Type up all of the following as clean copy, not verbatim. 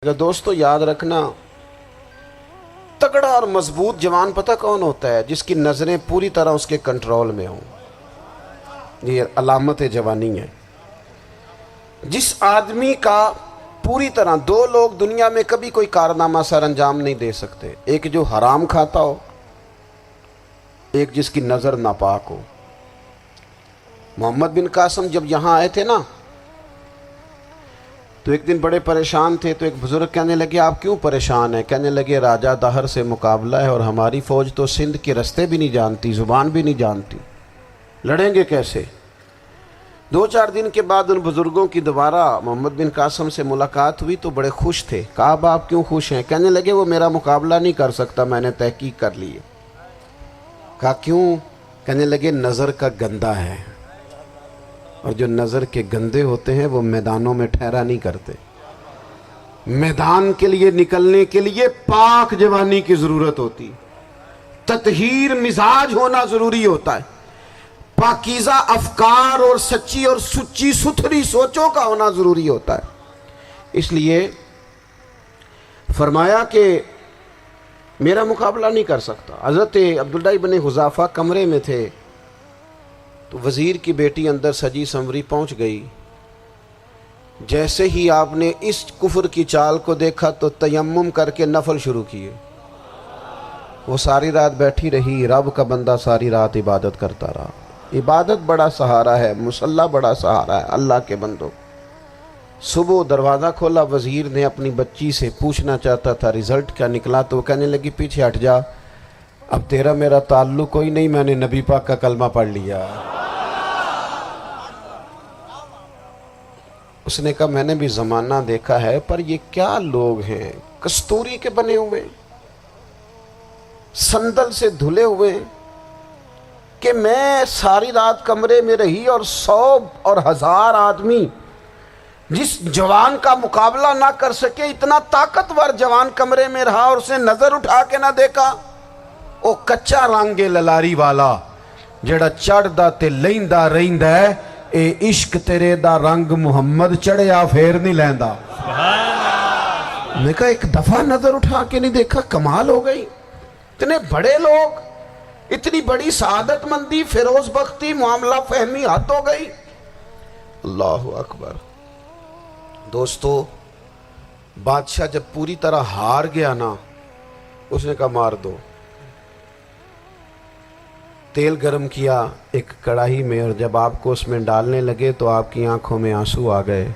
دوستو یاد رکھنا، تگڑا اور مضبوط جوان پتہ کون ہوتا ہے؟ جس کی نظریں پوری طرح اس کے کنٹرول میں ہوں۔ یہ علامت جوانی ہے۔ جس آدمی کا پوری طرح، دو لوگ دنیا میں کبھی کوئی کارنامہ سر انجام نہیں دے سکتے، ایک جو حرام کھاتا ہو، ایک جس کی نظر ناپاک ہو۔ محمد بن قاسم جب یہاں آئے تھے نا، تو ایک دن بڑے پریشان تھے، تو ایک بزرگ کہنے لگے آپ کیوں پریشان ہیں؟ کہنے لگے راجہ دہر سے مقابلہ ہے اور ہماری فوج تو سندھ کے رستے بھی نہیں جانتی، زبان بھی نہیں جانتی، لڑیں گے کیسے؟ 2-4 دن کے بعد ان بزرگوں کی دوبارہ محمد بن قاسم سے ملاقات ہوئی تو بڑے خوش تھے۔ کہا اب آپ کیوں خوش ہیں؟ کہنے لگے وہ میرا مقابلہ نہیں کر سکتا، میں نے تحقیق کر لی ہے۔ کہا کیوں؟ کہنے لگے نظر کا گندہ ہے، اور جو نظر کے گندے ہوتے ہیں وہ میدانوں میں ٹھہرا نہیں کرتے۔ میدان کے لیے نکلنے کے لیے پاک جوانی کی ضرورت ہوتی، تطہیر مزاج ہونا ضروری ہوتا ہے، پاکیزہ افکار اور سچی اور سچی ستھری سوچوں کا ہونا ضروری ہوتا ہے۔ اس لیے فرمایا کہ میرا مقابلہ نہیں کر سکتا۔ حضرت عبداللہ ابن حذافہ کمرے میں تھے، تو وزیر کی بیٹی اندر سجی سنوری پہنچ گئی۔ جیسے ہی آپ نے اس کفر کی چال کو دیکھا تو تیمم کر کے نفل شروع کیے۔ وہ ساری رات بیٹھی رہی، رب کا بندہ ساری رات عبادت کرتا رہا۔ عبادت بڑا سہارا ہے، مصلی بڑا سہارا ہے اللہ کے بندوں۔ صبح دروازہ کھولا، وزیر نے اپنی بچی سے پوچھنا چاہتا تھا رزلٹ کیا نکلا، تو وہ کہنے لگی پیچھے ہٹ جا، اب تیرا میرا تعلق کوئی نہیں، میں نے نبی پاک کا کلمہ پڑھ لیا۔ اس نے کہا میں نے بھی زمانہ دیکھا ہے، پر یہ کیا لوگ ہیں، کستوری کے بنے ہوئے، سندل سے دھلے ہوئے، کہ میں ساری رات کمرے میں رہی اور 100 اور 1000 آدمی جس جوان کا مقابلہ نہ کر سکے، اتنا طاقتور جوان کمرے میں رہا اور اس نے نظر اٹھا کے نہ دیکھا۔ او کچا رنگ للاری والا جڑا چڑھدا تے لیندا رہندا ہے، اے عشق تیرے دا رنگ محمد چڑھیا پھر نہیں لیندا۔ میں کہا ایک دفعہ نظر اٹھا کے نہیں دیکھا، کمال ہو گئی۔ اتنے بڑے لوگ، اتنی بڑی سعادت مندی، فیروز بختی، معاملہ فہمی حد ہو گئی۔ اللہ اکبر۔ دوستو بادشاہ جب پوری طرح ہار گیا نا، اس نے کہا مار دو۔ تیل گرم کیا ایک کڑاہی میں، اور جب آپ کو اس میں ڈالنے لگے تو آپ کی آنکھوں میں آنسو آ گئے۔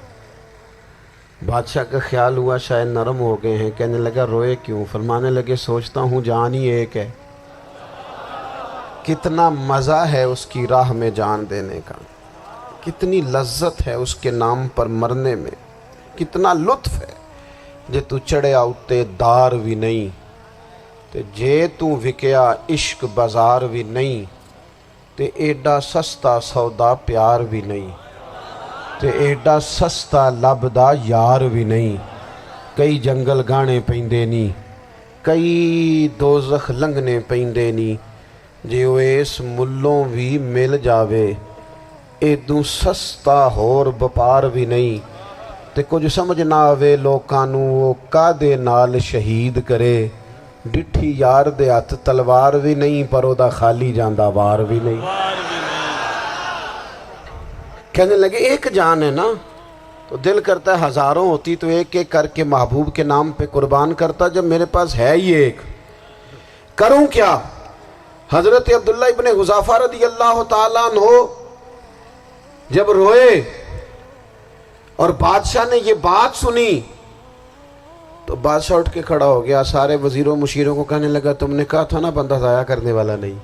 بادشاہ کا خیال ہوا شاید نرم ہو گئے ہیں، کہنے لگا روئے کیوں؟ فرمانے لگے سوچتا ہوں جان ہی ایک ہے، کتنا مزہ ہے اس کی راہ میں جان دینے کا، کتنی لذت ہے اس کے نام پر مرنے میں، کتنا لطف ہے۔ جے تو چڑھیا اتے دار بھی نہیں، تے جے تو وکیا عشق بازار بھی نہیں، تے ایڈا سستا سودا پیار بھی نہیں، تے ایڈا سستا لبدا یار بھی نہیں۔ کئی جنگل گانے پیندے نہیں، کئی دوزخ لنگنے پیندے نہیں، جے وہ اس ملوں بھی مل جاوے، ایدوں سستا ہور بپار بھی نہیں۔ تے کچھ سمجھ نہ آوے لوکاں نوں وہ کادے نال شہید کرے، ڈٹھی یار دے ہاتھ تلوار بھی نہیں، پر او دا خالی جاندہ وار بھی نہیں۔ کہنے لگے ایک جان ہے نا، تو دل کرتا ہے ہزاروں ہوتی تو ایک ایک کر کے محبوب کے نام پہ قربان کرتا، جب میرے پاس ہے ہی ایک، کروں کیا؟ حضرت عبداللہ ابن حذافہ رضی اللہ تعالیٰ عنہ جب روئے اور بادشاہ نے یہ بات سنی، تو بادشاہ اٹھ کے کھڑا ہو گیا، سارے وزیروں مشیروں کو کہنے لگا تم نے کہا تھا نا بندہ ضائع کرنے والا نہیں،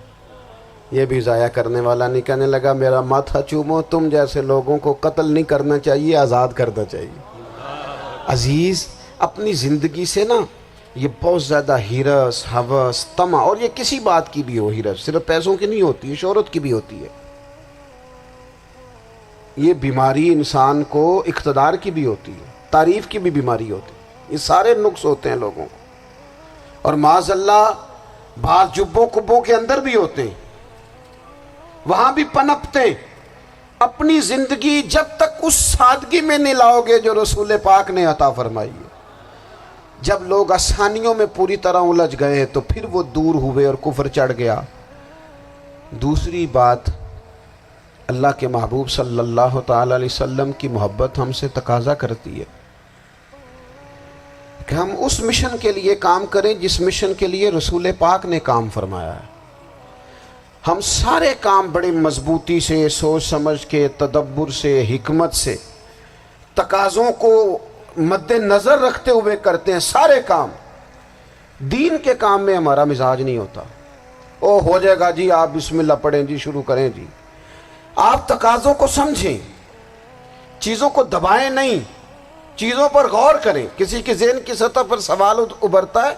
یہ بھی ضائع کرنے والا نہیں۔ کہنے لگا میرا ماتھا چومو، تم جیسے لوگوں کو قتل نہیں کرنا چاہیے، آزاد کرنا چاہیے۔ عزیز اپنی زندگی سے نا یہ بہت زیادہ ہرس، ہوس، طمع، اور یہ کسی بات کی بھی ہو، ہرس صرف پیسوں کی نہیں ہوتی ہے، شہرت کی بھی ہوتی ہے، یہ بیماری انسان کو اقتدار کی بھی ہوتی ہے، تعریف کی بھی بیماری ہوتی ہے، یہ سارے نقص ہوتے ہیں لوگوں کو، اور معاذ اللہ بعض جبوں کبوں کے اندر بھی ہوتے ہیں، وہاں بھی پنپتے ہیں۔ اپنی زندگی جب تک اس سادگی میں نہیں لاؤ گے جو رسول پاک نے عطا فرمائی ہے، جب لوگ آسانیوں میں پوری طرح الجھ گئے تو پھر وہ دور ہوئے اور کفر چڑھ گیا۔ دوسری بات، اللہ کے محبوب صلی اللہ تعالی علیہ وسلم کی محبت ہم سے تقاضا کرتی ہے کہ ہم اس مشن کے لیے کام کریں جس مشن کے لیے رسول پاک نے کام فرمایا ہے۔ ہم سارے کام بڑے مضبوطی سے، سوچ سمجھ کے، تدبر سے، حکمت سے، تقاضوں کو مد نظر رکھتے ہوئے کرتے ہیں سارے کام۔ دین کے کام میں ہمارا مزاج نہیں ہوتا، او ہو جائے گا جی، آپ بسم اللہ پڑھیں جی، شروع کریں جی۔ آپ تقاضوں کو سمجھیں، چیزوں کو دبائیں نہیں، چیزوں پر غور کریں۔ کسی کے ذہن کی سطح پر سوال ابھرتا ہے،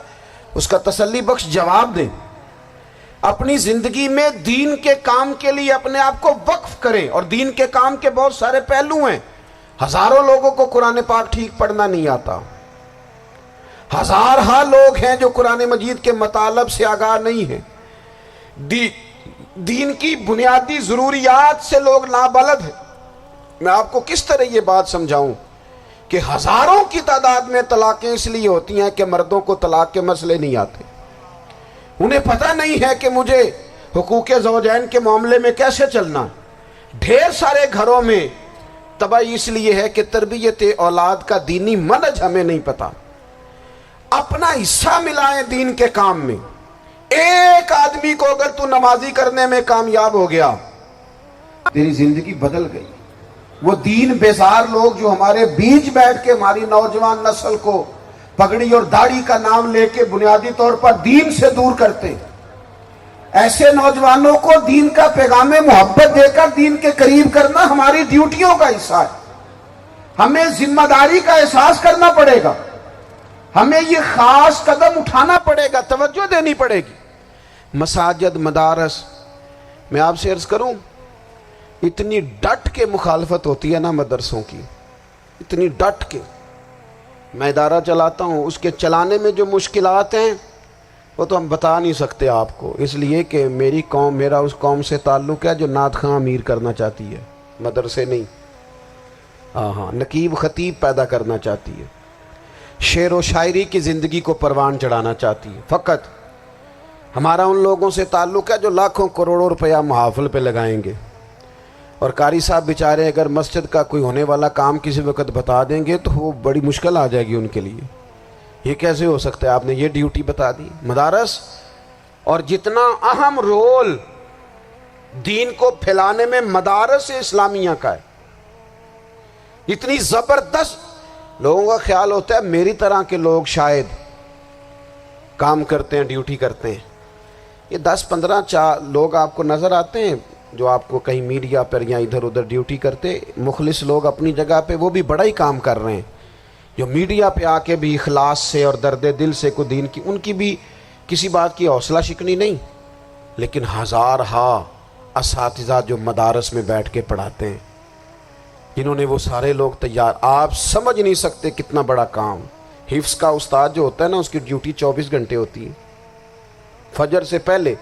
اس کا تسلی بخش جواب دیں۔ اپنی زندگی میں دین کے کام کے لیے اپنے آپ کو وقف کریں، اور دین کے کام کے بہت سارے پہلو ہیں۔ ہزاروں لوگوں کو قرآن پاک ٹھیک پڑھنا نہیں آتا، ہزارہا لوگ ہیں جو قرآن مجید کے مطالب سے آگاہ نہیں ہیں، دین کی بنیادی ضروریات سے لوگ نابلد ہیں۔ میں آپ کو کس طرح یہ بات سمجھاؤں کہ ہزاروں کی تعداد میں طلاقیں اس لیے ہوتی ہیں کہ مردوں کو طلاق کے مسئلے نہیں آتے، انہیں پتہ نہیں ہے کہ مجھے حقوق زوجین کے معاملے میں کیسے چلنا۔ ڈھیر سارے گھروں میں تباہی اس لیے ہے کہ تربیت اولاد کا دینی منہج ہمیں نہیں پتا۔ اپنا حصہ ملائیں دین کے کام میں۔ ایک آدمی کو اگر تو نمازی کرنے میں کامیاب ہو گیا، تیری زندگی بدل گئی۔ وہ دین بیزار لوگ جو ہمارے بیچ بیٹھ کے ہماری نوجوان نسل کو پگڑی اور داڑھی کا نام لے کے بنیادی طور پر دین سے دور کرتے، ایسے نوجوانوں کو دین کا پیغام محبت دے کر دین کے قریب کرنا ہماری ڈیوٹیوں کا حصہ ہے۔ ہمیں ذمہ داری کا احساس کرنا پڑے گا، ہمیں یہ خاص قدم اٹھانا پڑے گا، توجہ دینی پڑے گی۔ مساجد، مدارس، میں آپ سے عرض کروں، اتنی ڈٹ کے مخالفت ہوتی ہے نا مدرسوں کی، اتنی ڈٹ کے۔ میں ادارہ چلاتا ہوں، اس کے چلانے میں جو مشکلات ہیں وہ تو ہم بتا نہیں سکتے آپ کو، اس لیے کہ میری قوم، میرا اس قوم سے تعلق ہے جو نعت خواں امیر کرنا چاہتی ہے، مدرسے نہیں۔ ہاں، نقیب خطیب پیدا کرنا چاہتی ہے، شعر و شاعری کی زندگی کو پروان چڑھانا چاہتی ہے۔ فقط ہمارا ان لوگوں سے تعلق ہے جو لاکھوں کروڑوں روپیہ محافل پہ لگائیں گے، اور قاری صاحب بیچارے اگر مسجد کا کوئی ہونے والا کام کسی وقت بتا دیں گے تو وہ بڑی مشکل آ جائے گی ان کے لیے۔ یہ کیسے ہو سکتا ہے، آپ نے یہ ڈیوٹی بتا دی۔ مدارس، اور جتنا اہم رول دین کو پھیلانے میں مدارس اسلامیہ کا ہے، اتنی زبردست، لوگوں کا خیال ہوتا ہے میری طرح کے لوگ شاید کام کرتے ہیں، ڈیوٹی کرتے ہیں۔ یہ 10-15 لوگ آپ کو نظر آتے ہیں جو آپ کو کہیں میڈیا پر یا ادھر ادھر ڈیوٹی کرتے، مخلص لوگ اپنی جگہ پہ، وہ بھی بڑا ہی کام کر رہے ہیں، جو میڈیا پہ آ کے بھی اخلاص سے اور درد دل سے کو دین کی، ان کی بھی کسی بات کی حوصلہ شکنی نہیں۔ لیکن ہزارہا اساتذہ جو مدارس میں بیٹھ کے پڑھاتے ہیں، جنہوں نے وہ سارے لوگ تیار، آپ سمجھ نہیں سکتے کتنا بڑا کام۔ حفظ کا استاد جو ہوتا ہے نا، اس کی ڈیوٹی 24 گھنٹے ہوتی ہے، فجر سے پہلے،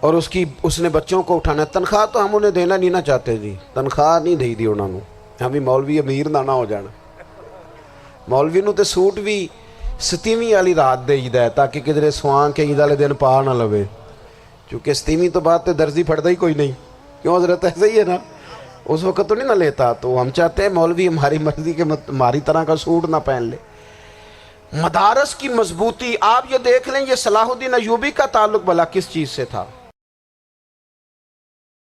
اور اس نے بچوں کو اٹھانا۔ تنخواہ تو ہم انہیں دینا نہیں نہ چاہتے جی، تنخواہ نہیں دے دی انہوں نے، ہمیں مولوی امیر نہ ہو جانا۔ مولوی نو تے سوٹ بھی 27ویں والی رات دے ہے تاکہ کدھر سوان کے عید والے دن پا نہ لوے، چونکہ 27ویں تو بعد تے درزی پھڑتا ہی کوئی نہیں، کیوں حضرت؟ ایسے ہی ہے نا، اس وقت تو نہیں نہ لیتا۔ تو ہم چاہتے ہیں مولوی ہماری مرضی کے ہماری طرح کا سوٹ نہ پہن لے۔ مدارس کی مضبوطی، آپ یہ دیکھ لیں، یہ صلاح الدین ایوبی کا تعلق بھلا کس چیز سے تھا؟